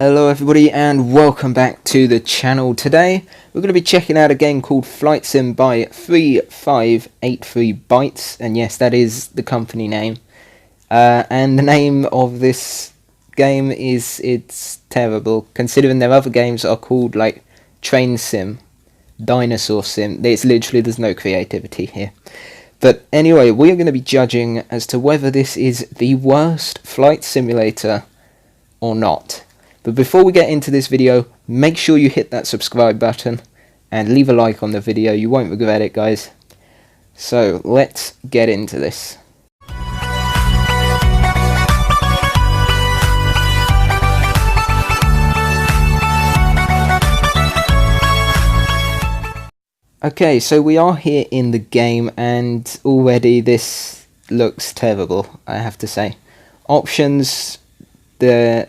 Hello everybody and welcome back to the channel. Today we're going to be checking out a game called Flight Sim by 3583 Bytes, and yes, that is the company name. And the name of this game it's terrible, considering their other games are called like Train Sim, Dinosaur Sim. It's literally, there's no creativity here. But anyway, we are going to be judging as to whether this is the worst flight simulator or not. But before we get into this video, make sure you hit that subscribe button and leave a like on the video. You won't regret it, guys. So let's get into this. Okay, so we are here in the game, and already this looks terrible, I have to say. Options, there's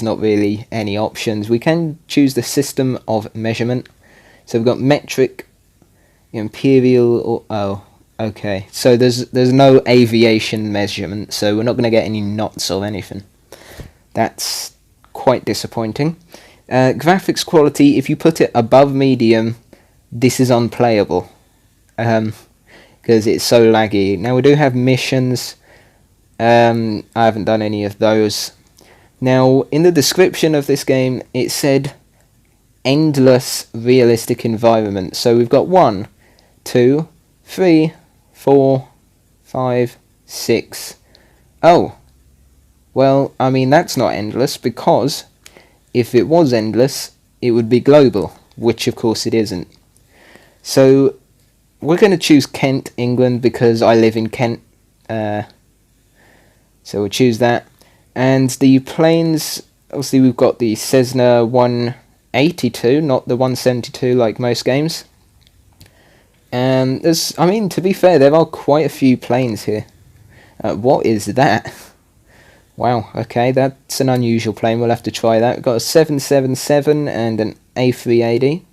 not really any options. We can choose the system of measurement. So we've got metric, imperial, okay. So there's no aviation measurement, so we're not going to get any knots or anything. That's quite disappointing. Graphics quality, if you put it above medium, this is unplayable. Because it's so laggy. Now we do have missions. I haven't done any of those. Now, in the description of this game, it said endless realistic environment. So we've got 1, 2, 3, 4, 5, 6. Oh, well, that's not endless, because if it was endless, it would be global, which of course it isn't. So we're going to choose Kent, England, because I live in Kent. So we'll choose that. And the planes, obviously we've got the Cessna 182, not the 172 like most games. And to be fair, there are quite a few planes here. What is that? Wow, okay, that's an unusual plane, we'll have to try that. We've got a 777 and an A380.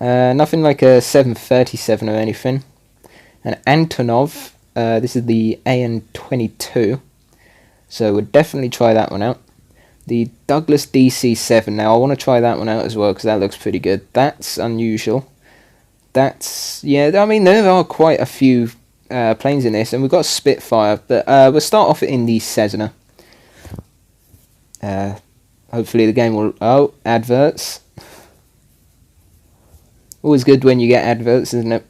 Nothing like a 737 or anything. An Antonov, this is the AN-22. So we'll definitely try that one out. The Douglas DC-7. Now I want to try that one out as well, because that looks pretty good. That's unusual. Yeah, there are quite a few planes in this, and we've got Spitfire. But we'll start off in the Cessna. Hopefully the game will... Oh, adverts. Always good when you get adverts, isn't it?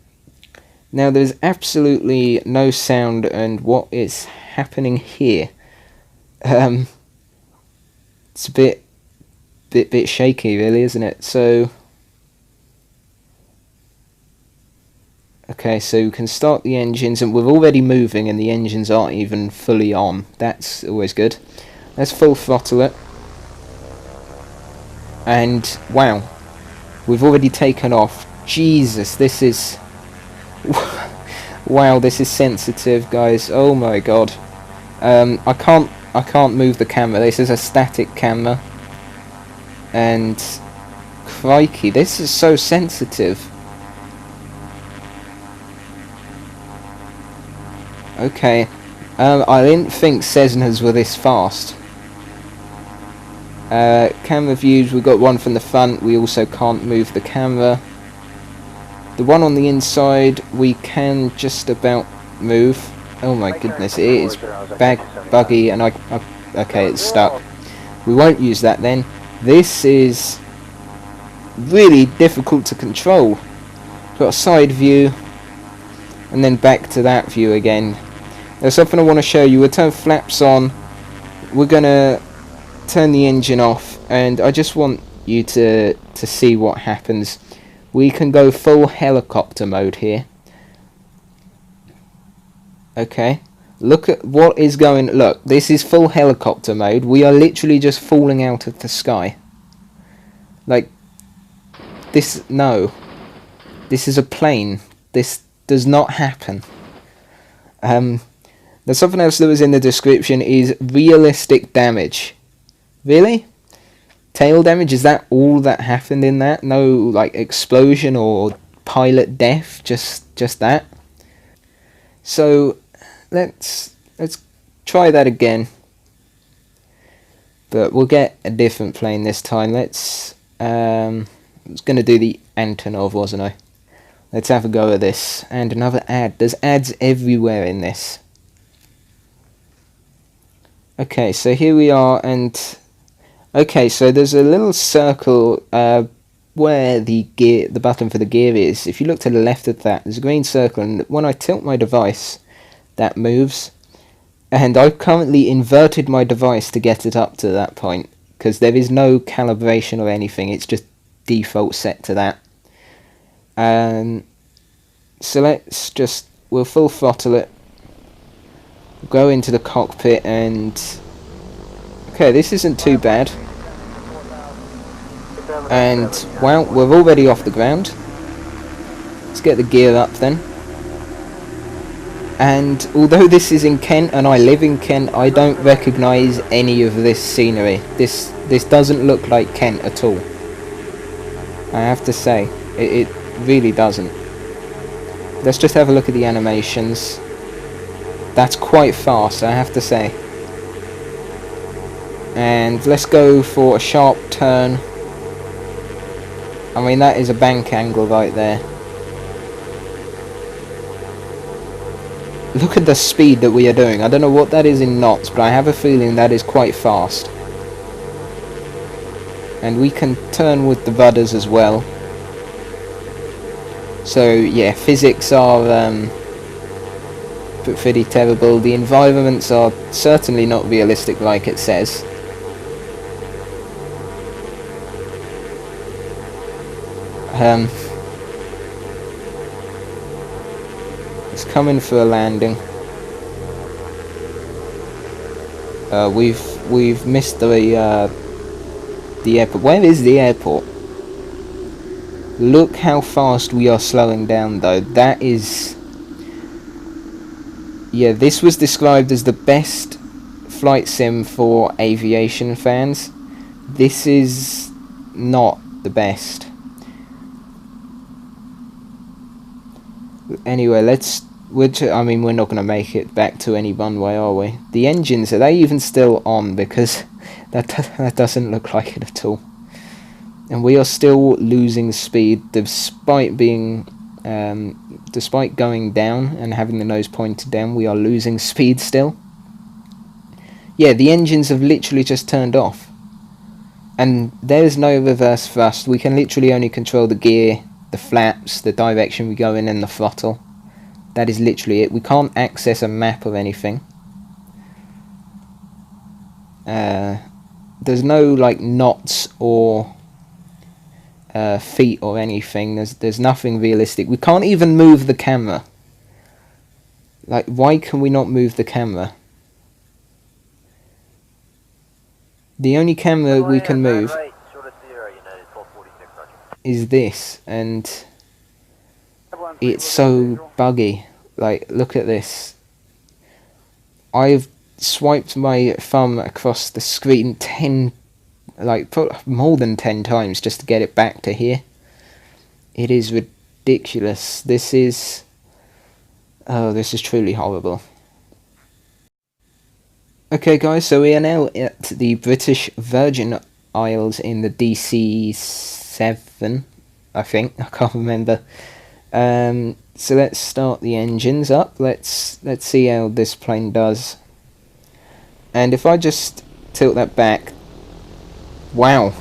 Now there's absolutely no sound, and what is happening here? It's a bit shaky, really, isn't it? So, okay, so we can start the engines, and we're already moving, and the engines aren't even fully on. That's always good. Let's full throttle it, and wow, we've already taken off. Jesus, this is wow, this is sensitive, guys. Oh my god. I can't move the camera. This is a static camera. And crikey, this is so sensitive. Okay. I didn't think Cessnas were this fast. Camera views, we've got one from the front. We also can't move the camera. The one on the inside, we can just about move. Oh my goodness, it is buggy, and okay, it's stuck. We won't use that then. This is really difficult to control. Got a side view, and then back to that view again. There's something I want to show you. We'll turn flaps on. We're gonna turn the engine off, and I just want you to see what happens. We can go full helicopter mode here. Okay, look at what is going... Look, this is full helicopter mode. We are literally just falling out of the sky. Like, this... No. This is a plane. This does not happen. There's something else that was in the description, is realistic damage. Really? Tail damage? Is that all that happened in that? No, like, explosion or pilot death? Just that? So... Let's try that again. But we'll get a different plane this time. Let's... I was going to do the Antonov, wasn't I? Let's have a go at this. And another ad. There's ads everywhere in this. Okay, so here we are, and... Okay, so there's a little circle where the button for the gear is. If you look to the left of that, there's a green circle, and when I tilt my device, that moves. And I've currently inverted my device to get it up to that point, because there is no calibration or anything, it's just default set to that. So let's just, we'll full throttle it, go into the cockpit, and okay, this isn't too bad. And well, we're already off the ground. Let's get the gear up then. And although this is in Kent and I live in Kent, I don't recognise any of this scenery. This doesn't look like Kent at all. I have to say, it really doesn't. Let's just have a look at the animations. That's quite fast, I have to say. And let's go for a sharp turn. I mean, that is a bank angle right there. Look at the speed that we are doing. I don't know what that is in knots, but I have a feeling that is quite fast. And we can turn with the rudders as well. So yeah, physics are pretty terrible. The environments are certainly not realistic like it says. It's coming for a landing. We've missed the airport. Where is the airport? Look how fast we are slowing down though. That is... Yeah, this was described as the best flight sim for aviation fans. This is not the best. Anyway, I mean, we're not going to make it back to any runway, are we? The engines, are they even still on? Because that doesn't look like it at all. And we are still losing speed, despite being, despite going down and having the nose pointed down, we are losing speed still. Yeah, the engines have literally just turned off. And there's no reverse thrust, we can literally only control the gear, the flaps, the direction we go in, and the throttle. That is literally it. We can't access a map or anything. There's no like knots or feet or anything. There's nothing realistic. We can't even move the camera. Like, why can we not move the camera? The only camera we can move is this, and it's so buggy. Like, look at this. I've swiped my thumb across the screen more than 10 times just to get it back to here. It is ridiculous. This is truly horrible. Okay guys, so we are now at the British Virgin Isles in the DC-7, I think. I can't remember. So let's start the engines up. Let's see how this plane does. And if I just tilt that back, wow,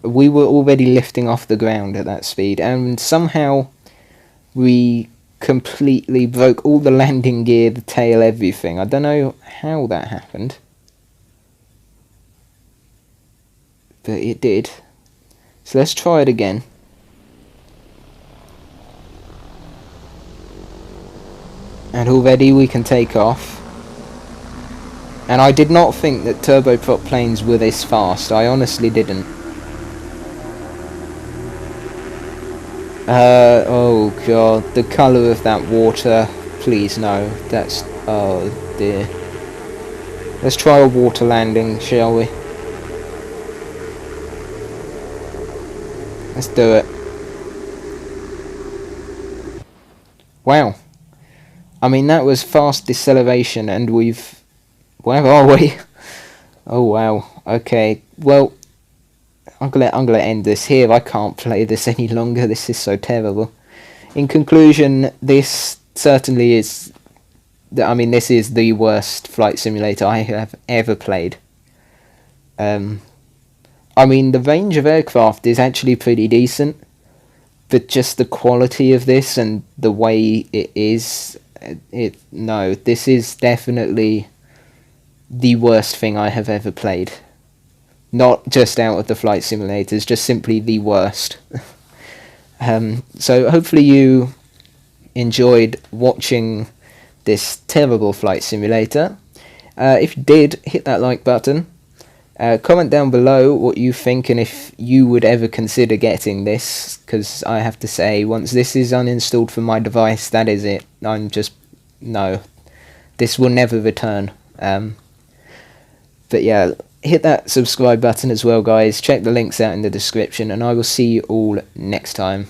we were already lifting off the ground at that speed, and somehow we completely broke all the landing gear, the tail, everything. I don't know how that happened, but it did. So let's try it again. And already we can take off. And I did not think that turboprop planes were this fast. I honestly didn't. Oh god, the colour of that water. Please no. That's... oh dear. Let's try a water landing, shall we? Let's do it. Wow. I mean, that was fast deceleration, and we've... where are we? Oh wow. Okay. Well, I'm gonna end this here. I can't play this any longer. This is so terrible. In conclusion, this certainly is. I mean, this is the worst flight simulator I have ever played. Um, I mean, the range of aircraft is actually pretty decent, but just the quality of this and the way it is, no, this is definitely the worst thing I have ever played. Not just out of the flight simulators, just simply the worst. So hopefully you enjoyed watching this terrible flight simulator. If you did, hit that like button. Comment down below what you think and if you would ever consider getting this, because I have to say, once this is uninstalled from my device, that is it. No, this will never return. But yeah, hit that subscribe button as well, guys. Check the links out in the description, and I will see you all next time.